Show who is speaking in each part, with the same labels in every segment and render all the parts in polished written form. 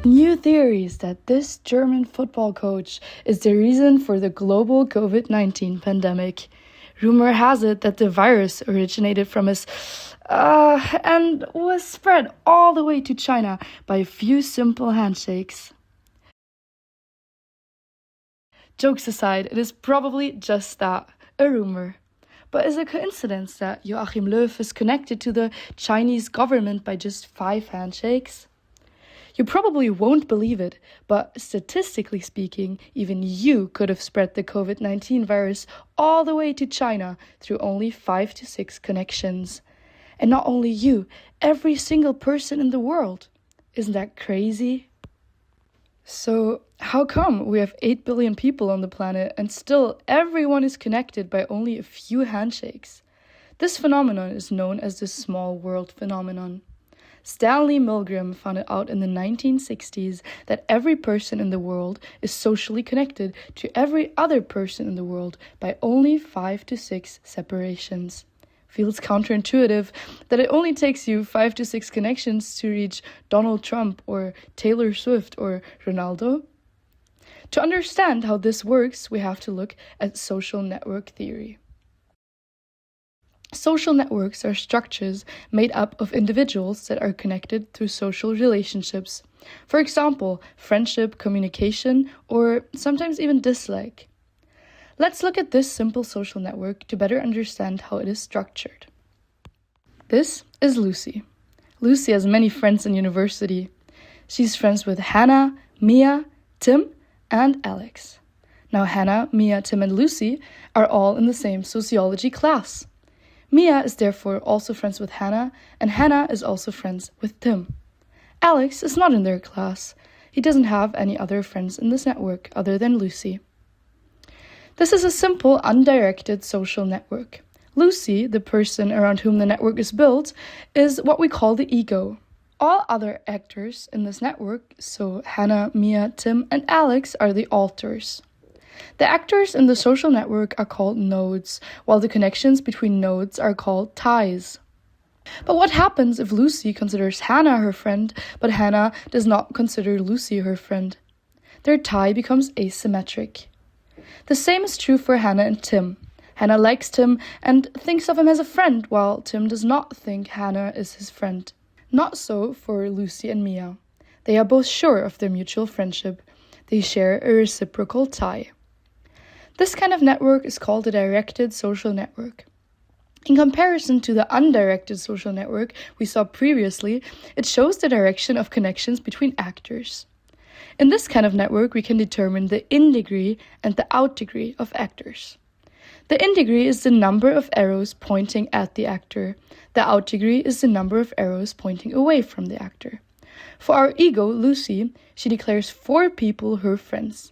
Speaker 1: New theories that this German football coach is the reason for the global COVID-19 pandemic. Rumor has it that the virus originated from his and was spread all the way to China by a few simple handshakes. Jokes aside, it is probably just that, a rumor. But is it a coincidence that Joachim Löw is connected to the Chinese government by just 5 handshakes? You probably won't believe it, but statistically speaking, even you could have spread the COVID-19 virus all the way to China through only 5 to 6 connections. And not only you, every single person in the world. Isn't that crazy? So, how come we have 8 billion people on the planet and still everyone is connected by only a few handshakes? This phenomenon is known as the small world phenomenon. Stanley Milgram found it out in the 1960s that every person in the world is socially connected to every other person in the world by only 5 to 6 separations. Feels counterintuitive that it only takes you 5 to 6 connections to reach Donald Trump or Taylor Swift or Ronaldo. To understand how this works, we have to look at social network theory. Social networks are structures made up of individuals that are connected through social relationships. For example, friendship, communication, or sometimes even dislike. Let's look at this simple social network to better understand how it is structured. This is Lucy. Lucy has many friends in university. She's friends with Hannah, Mia, Tim, and Alex. Now Hannah, Mia, Tim, and Lucy are all in the same sociology class. Mia is therefore also friends with Hannah, and Hannah is also friends with Tim. Alex is not in their class. He doesn't have any other friends in this network other than Lucy. This is a simple, undirected social network. Lucy, the person around whom the network is built, is what we call the ego. All other actors in this network, so Hannah, Mia, Tim, and Alex, are the alters. The actors in the social network are called nodes, while the connections between nodes are called ties. But what happens if Lucy considers Hannah her friend, but Hannah does not consider Lucy her friend? Their tie becomes asymmetric. The same is true for Hannah and Tim. Hannah likes Tim and thinks of him as a friend, while Tim does not think Hannah is his friend. Not so for Lucy and Mia. They are both sure of their mutual friendship. They share a reciprocal tie. This kind of network is called a directed social network. In comparison to the undirected social network we saw previously, it shows the direction of connections between actors. In this kind of network, we can determine the in degree and the out degree of actors. The in degree is the number of arrows pointing at the actor. The out degree is the number of arrows pointing away from the actor. For our ego, Lucy, she declares 4 people her friends,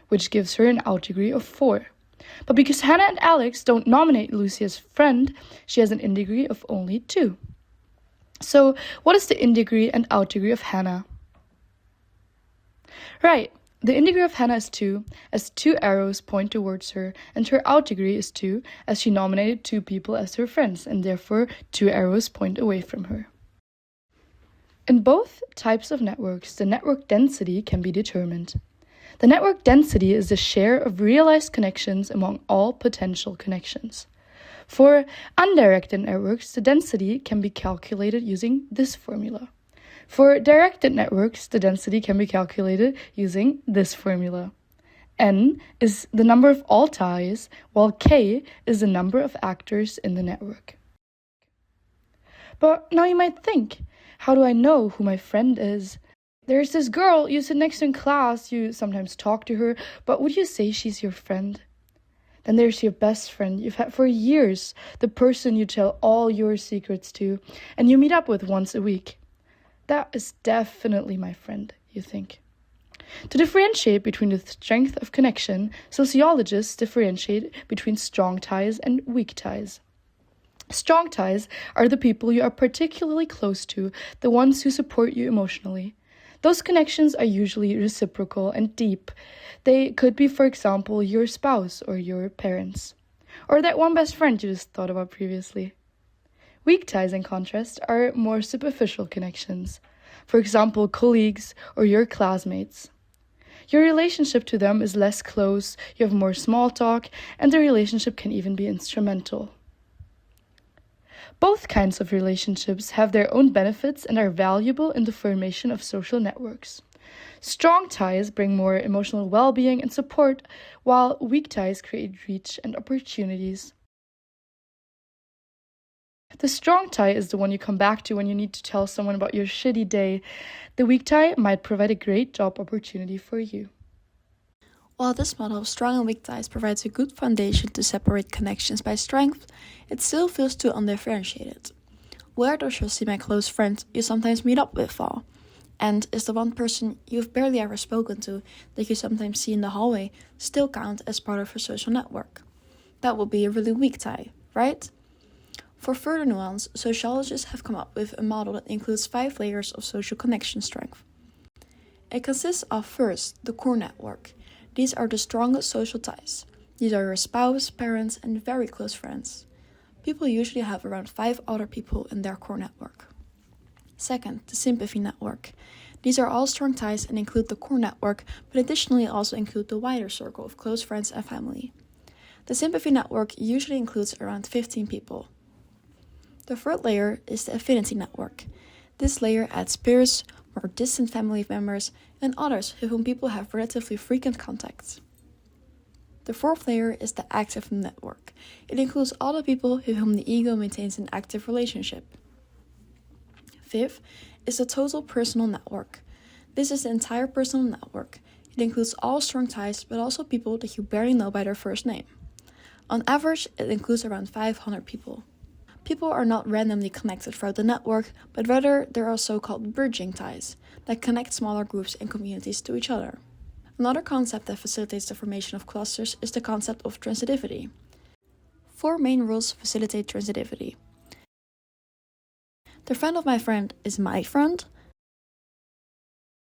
Speaker 1: which gives her an out degree of 4. But because Hannah and Alex don't nominate Lucy as friend, she has an in degree of only 2. So, what is the in degree and out degree of Hannah? Right, the in degree of Hannah is 2, as 2 arrows point towards her, and her out degree is 2, as she nominated 2 people as her friends, and therefore 2 arrows point away from her. In both types of networks, the network density can be determined. The network density is the share of realized connections among all potential connections. For undirected networks, the density can be calculated using this formula. For directed networks, the density can be calculated using this formula. N is the number of all ties, while K is the number of actors in the network. But now you might think, how do I know who my friend is? There's this girl you sit next to in class, you sometimes talk to her, but would you say she's your friend? Then there's your best friend you've had for years, the person you tell all your secrets to, and you meet up with once a week. That is definitely my friend, you think. To differentiate between the strength of connection, sociologists differentiate between strong ties and weak ties. Strong ties are the people you are particularly close to, the ones who support you emotionally. Those connections are usually reciprocal and deep. They could be, for example, your spouse or your parents, or that one best friend you just thought about previously. Weak ties, in contrast, are more superficial connections. for example, colleagues or your classmates. Your relationship to them is less close, you have more small talk, and the relationship can even be instrumental. Both kinds of relationships have their own benefits and are valuable in the formation of social networks. Strong ties bring more emotional well-being and support, while weak ties create reach and opportunities. The strong tie is the one you come back to when you need to tell someone about your shitty day. The weak tie might provide a great job opportunity for you.
Speaker 2: While this model of strong and weak ties provides a good foundation to separate connections by strength, it still feels too undifferentiated. Where does your semi-close friend you sometimes meet up with fall? And is the one person you've barely ever spoken to that you sometimes see in the hallway still count as part of your social network? That would be a really weak tie, right? For further nuance, sociologists have come up with a model that includes 5 layers of social connection strength. It consists of, first, the core network. These are the strongest social ties. These are your spouse, parents, and very close friends. People usually have around 5 other people in their core network. Second, the sympathy network. These are all strong ties and include the core network, but additionally also include the wider circle of close friends and family. The sympathy network usually includes around 15 people. The third layer is the affinity network. This layer adds peers, more distant family members, and others with whom people have relatively frequent contact. The fourth layer is the active network. It includes all the people with whom the ego maintains an active relationship. Fifth is the total personal network. This is the entire personal network. It includes all strong ties, but also people that you barely know by their first name. On average, it includes around 500 people. People are not randomly connected throughout the network, but rather there are so-called bridging ties that connect smaller groups and communities to each other. Another concept that facilitates the formation of clusters is the concept of transitivity. 4 main rules facilitate transitivity. The friend of my friend is my friend.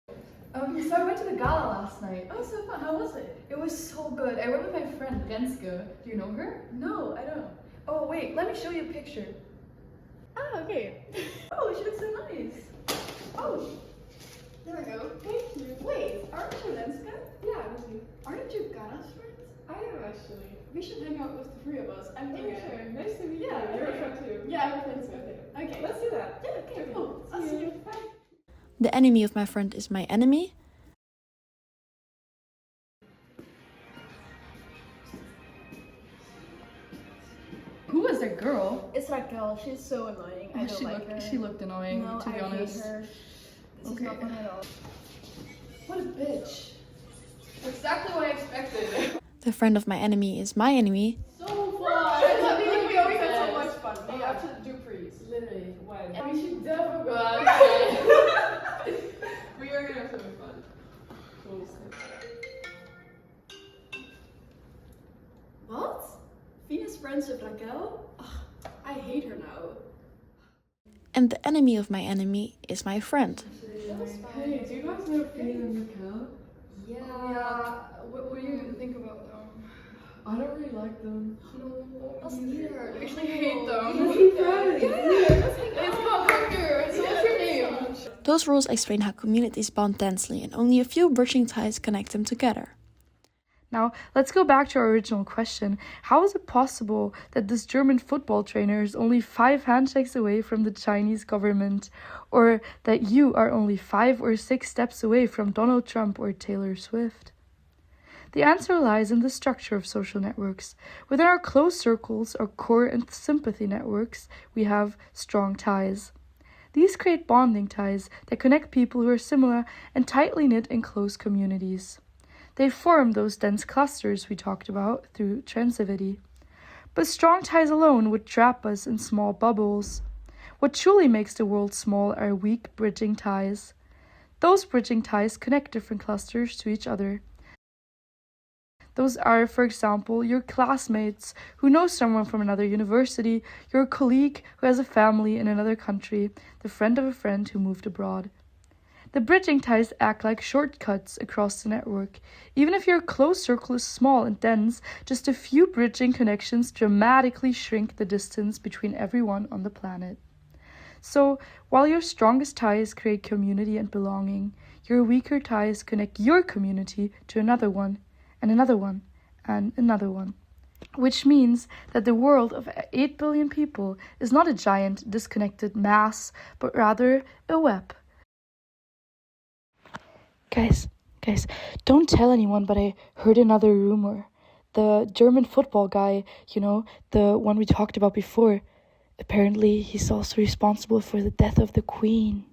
Speaker 1: So I went to the gala last night.
Speaker 3: Oh, so fun. How was it?
Speaker 1: It was so good. I went with my friend Renske. Do you know her?
Speaker 3: No, I don't.
Speaker 1: Oh wait, let me show you a picture.
Speaker 3: Ah, okay. Oh, she looks so nice. Oh, there we go. Thank you. Wait, aren't you Renske? Yeah, I was you. Aren't you Cara's friends? I am actually. We should hang out with the 3 of us. I'm Inge. Sure. Nice to meet you. You're a friend too. Yeah, I'm a friend too. Okay, let's do that. Yeah, okay, cool. I'll see you. Bye.
Speaker 2: The enemy of my friend is my enemy.
Speaker 1: Who was that girl?
Speaker 3: It's Raquel. She's so annoying. I don't like her.
Speaker 1: She looked annoying,
Speaker 3: no,
Speaker 1: to be honest.
Speaker 3: I hate her. This is not fun at all.
Speaker 1: What a bitch. Exactly what I expected.
Speaker 2: The friend of my enemy is my enemy.
Speaker 3: So fun! We always had so much fun. We have to do prees. Literally. When? And we should definitely go outside. We are gonna have so much fun. What? Fien is friends with Raquel? Ugh, I hate her now.
Speaker 2: And the enemy of my enemy is my friend.
Speaker 4: Hey, do you guys know Fien and Raquel?
Speaker 1: Yeah. What do you think about them?
Speaker 4: I don't really like them.
Speaker 1: No.
Speaker 3: Us neither.
Speaker 1: I actually hate them.
Speaker 4: Let's be friends.
Speaker 1: Let's go here. So what's your name?
Speaker 2: Those rules explain how communities bond densely and only a few bridging ties connect them together.
Speaker 1: Now, let's go back to our original question. How is it possible that this German football trainer is only 5 handshakes away from the Chinese government? Or that you are only 5 or 6 steps away from Donald Trump or Taylor Swift? The answer lies in the structure of social networks. Within our close circles, or core and sympathy networks, we have strong ties. These create bonding ties that connect people who are similar and tightly knit in close communities. They form those dense clusters we talked about through transitivity. But strong ties alone would trap us in small bubbles. What truly makes the world small are weak bridging ties. Those bridging ties connect different clusters to each other. Those are, for example, your classmates who know someone from another university, your colleague who has a family in another country, the friend of a friend who moved abroad. The bridging ties act like shortcuts across the network. Even if your close circle is small and dense, just a few bridging connections dramatically shrink the distance between everyone on the planet. So, while your strongest ties create community and belonging, your weaker ties connect your community to another one, and another one, and another one. Which means that the world of 8 billion people is not a giant, disconnected mass, but rather a web. Guys, don't tell anyone, but I heard another rumor. The German football guy, the one we talked about before, apparently he's also responsible for the death of the Queen.